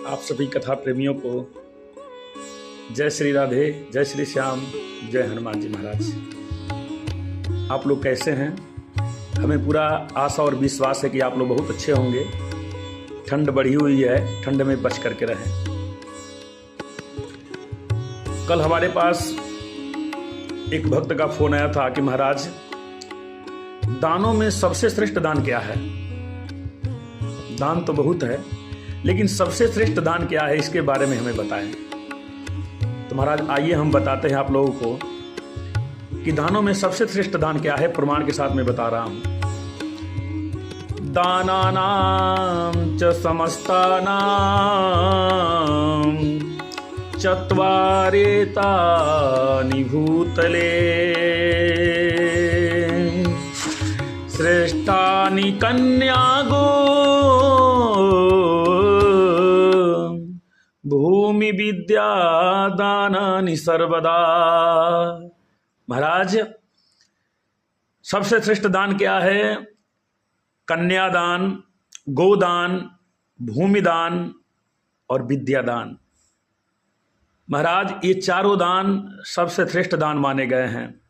आप सभी कथा प्रेमियों को जय श्री राधे, जय श्री श्याम, जय हनुमान जी महाराज। आप लोग कैसे हैं? हमें पूरा आशा और विश्वास है कि आप लोग बहुत अच्छे होंगे। ठंड बढ़ी हुई है, ठंड में बच करके रहें। कल हमारे पास एक भक्त का फोन आया था कि महाराज, दानों में सबसे श्रेष्ठ दान क्या है? दान तो बहुत है, लेकिन सबसे श्रेष्ठ दान क्या है, इसके बारे में हमें बताएं। तो महाराज आइए हम बताते हैं आप लोगों को कि दानों में सबसे श्रेष्ठ दान क्या है। प्रमाण के साथ मैं बता रहा हूं। दानानां च समस्तानां चत्वारेतानि भूतले श्रेष्ठानि कन्यागो भूमि विद्या दानानि सर्वदा। महाराज, सबसे श्रेष्ठ दान क्या है? कन्यादान, गोदान, भूमिदान और विद्यादान। महाराज, ये चारों दान सबसे श्रेष्ठ दान माने गए हैं।